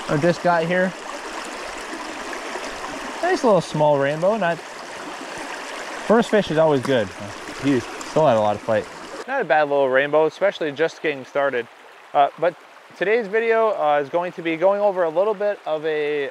Our disc guy here. Nice little small rainbow. Not first fish is always good. He still had a lot of fight. Not a bad little rainbow, especially just getting started. But today's video is going to be going over a little bit of a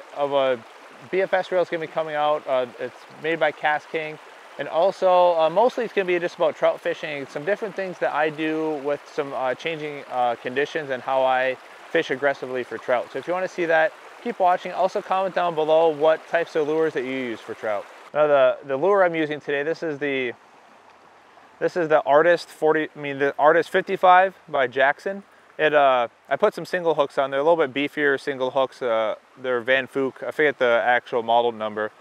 BFS reel. It's going to be coming out. It's made by KastKing, and also mostly it's going to be just about trout fishing, some different things that I do with some changing conditions and how I fish aggressively for trout. So if you want to see that, keep watching. Also comment down below what types of lures that you use for trout. Now the lure I'm using today, this is the Artist 55 by Jackson. I put some single hooks on there, a little bit beefier single hooks. They're Van Fook. I forget the actual model number.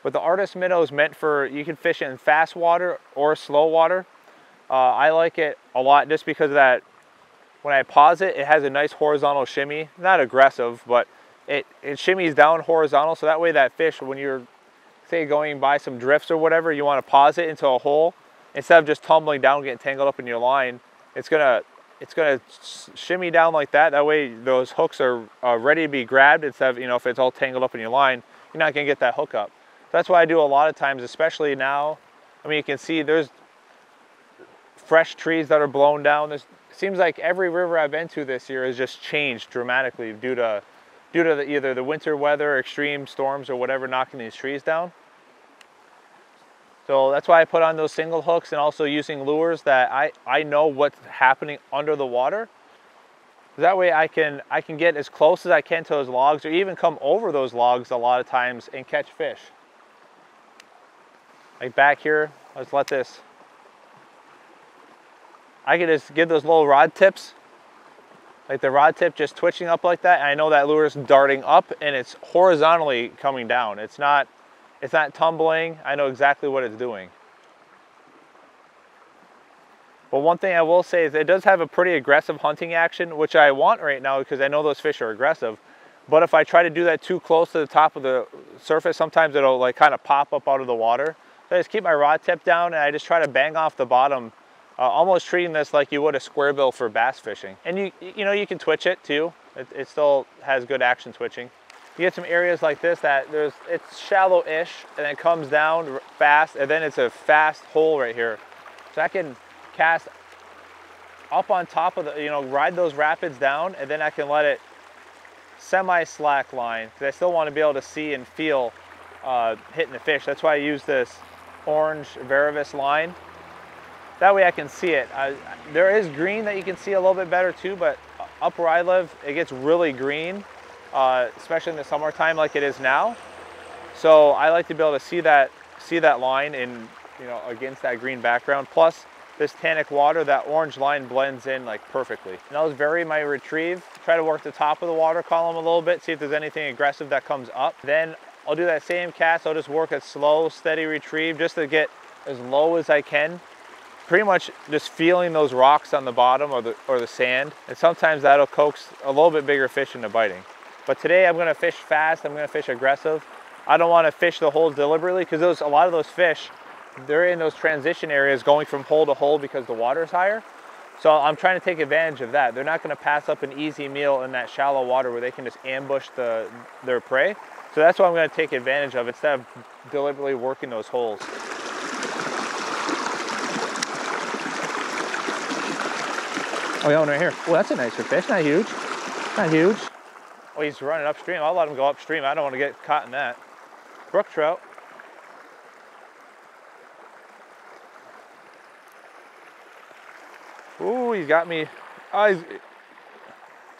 But the Artist minnow is meant for, you can fish it in fast water or slow water. I like it a lot just because of that. When I pause it, it has a nice horizontal shimmy. Not aggressive, but it shimmies down horizontal, so that way that fish, when you're, say, going by some drifts or whatever, you want to pause it into a hole, instead of just tumbling down, getting tangled up in your line, it's gonna shimmy down like that. That way those hooks are ready to be grabbed, instead of, if it's all tangled up in your line, you're not gonna get that hook up. That's why I do a lot of times, especially now. I mean, you can see there's fresh trees that are blown down. It seems like every river I've been to this year has just changed dramatically due to either the winter weather, extreme storms, or whatever knocking these trees down. So that's why I put on those single hooks, and also using lures that I know what's happening under the water. That way I can get as close as I can to those logs, or even come over those logs a lot of times and catch fish. Like back here, let's let this. I can just give those little rod tips, like the rod tip just twitching up like that, and I know that lure is darting up and it's horizontally coming down. It's not tumbling. I know exactly what it's doing. But one thing I will say is it does have a pretty aggressive hunting action, which I want right now because I know those fish are aggressive. But if I try to do that too close to the top of the surface, sometimes it'll like kind of pop up out of the water. So I just keep my rod tip down and I just try to bang off the bottom, almost treating this like you would a square bill for bass fishing. And you can twitch it too. It still has good action twitching. You get some areas like this that it's shallow-ish, and then it comes down fast, and then it's a fast hole right here. So I can cast up on top of the, ride those rapids down, and then I can let it semi-slack line, because I still want to be able to see and feel hitting the fish. That's why I use this orange Varivis line. That way I can see it. There is green that you can see a little bit better too, but up where I live, it gets really green. Especially in the summertime like it is now. So I like to be able to see that line in, against that green background. Plus this tannic water, that orange line blends in like perfectly. And I'll just vary my retrieve, try to work the top of the water column a little bit, see if there's anything aggressive that comes up. Then I'll do that same cast. I'll just work a slow, steady retrieve just to get as low as I can. Pretty much just feeling those rocks on the bottom or the sand. And sometimes that'll coax a little bit bigger fish into biting. But today I'm gonna fish fast, I'm gonna fish aggressive. I don't wanna fish the holes deliberately because a lot of those fish, they're in those transition areas going from hole to hole because the water is higher. So I'm trying to take advantage of that. They're not gonna pass up an easy meal in that shallow water where they can just ambush their prey. So that's what I'm gonna take advantage of instead of deliberately working those holes. Oh, yeah, one right here. Oh, that's a nicer fish, not huge, not huge. Oh, he's running upstream. I'll let him go upstream. I don't want to get caught in that. Brook trout. Ooh, he's got me. Oh,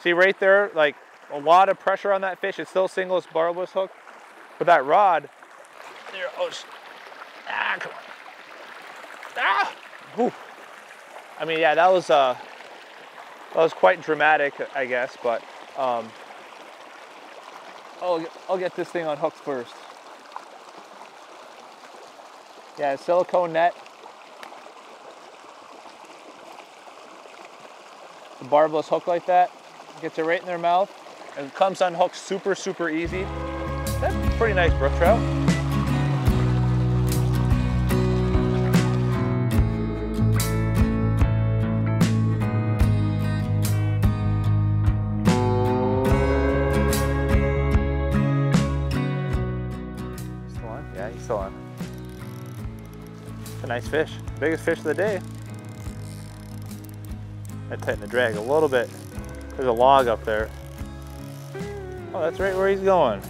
see right there, like a lot of pressure on that fish. It's still singless barbless hook, but that rod. There. Oh, come on. Ah. Ooh. I mean, yeah, that was quite dramatic, I guess, but. I'll get this thing on hooks first. Yeah, silicone net. The barbless hook like that. Gets it right in their mouth. And it comes on hooks super, super easy. That's a pretty nice brook trout. Excellent. It's a nice fish. Biggest fish of the day. I tighten the drag a little bit. There's a log up there. Oh, that's right where he's going.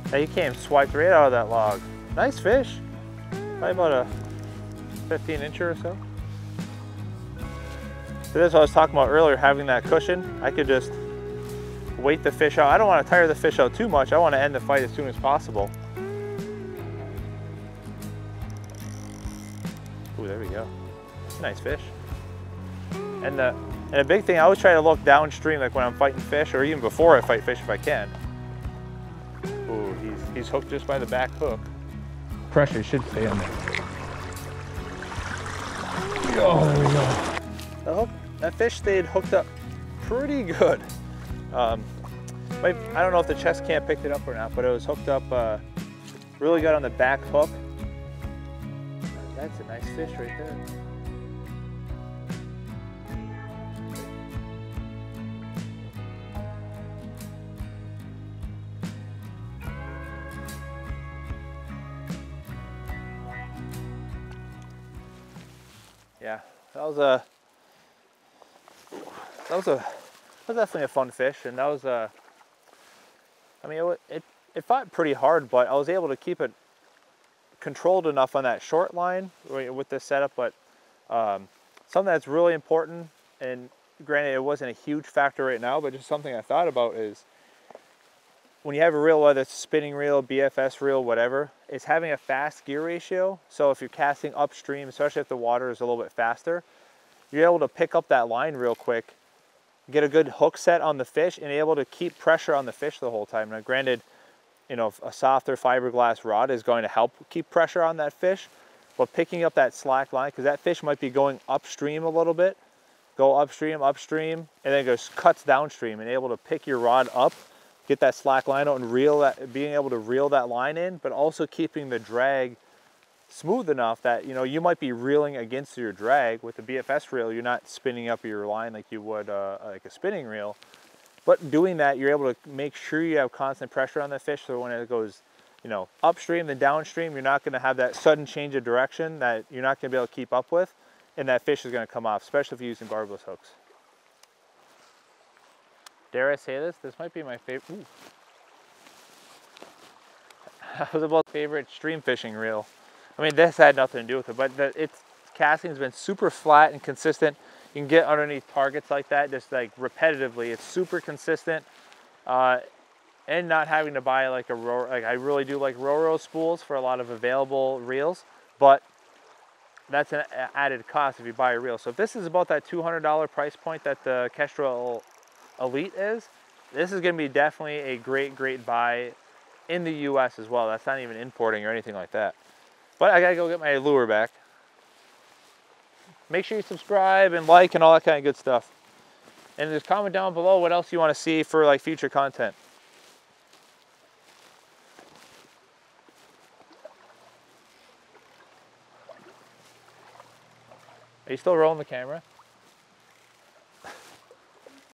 Now he came swiped right out of that log. Nice fish. Probably about a 15-incher or so. So this is what I was talking about earlier, having that cushion. I could just wait the fish out. I don't want to tire the fish out too much. I want to end the fight as soon as possible. Ooh, there we go. Nice fish. And a big thing, I always try to look downstream, like when I'm fighting fish, or even before I fight fish if I can. Ooh, he's hooked just by the back hook. Pressure should stay on there. Oh, there we go. That fish stayed hooked up pretty good. I don't know if the chest cam picked it up or not, but it was hooked up really good on the back hook. That's a nice fish right there. Yeah, that was definitely a fun fish, and that was I mean, it fought pretty hard, but I was able to keep it controlled enough on that short line with this setup. But something that's really important, and granted it wasn't a huge factor right now, but just something I thought about is when you have a reel, whether it's a spinning reel, BFS reel, whatever, is having a fast gear ratio. So if you're casting upstream, especially if the water is a little bit faster, you're able to pick up that line real quick, get a good hook set on the fish, and able to keep pressure on the fish the whole time. Now granted, you know, a softer fiberglass rod is going to help keep pressure on that fish, but picking up that slack line, because that fish might be going upstream a little bit, go upstream, and then goes cuts downstream, and able to pick your rod up, get that slack line out and reel that, being able to reel that line in, but also keeping the drag smooth enough that, you know, you might be reeling against your drag. With the BFS reel, you're not spinning up your line like you would like a spinning reel. But doing that, you're able to make sure you have constant pressure on the fish, so when it goes, you know, upstream then downstream, you're not going to have that sudden change of direction that you're not going to be able to keep up with, and that fish is going to come off, especially if you're using barbless hooks. Dare I say this? This might be my favorite. Ooh. That was about favorite stream fishing reel. I mean, this had nothing to do with it, but its casting has been super flat and consistent. You can get underneath targets like that, just like repetitively. It's super consistent, and not having to buy like a row. Like I really do like row spools for a lot of available reels, but that's an added cost if you buy a reel. So if this is about that $200 price point that the Kestrel Elite is, this is going to be definitely a great buy in the US as well. That's not even importing or anything like that. But I gotta go get my lure back. Make sure you subscribe and like and all that kind of good stuff. And just comment down below what else you want to see for like future content. Are you still rolling the camera?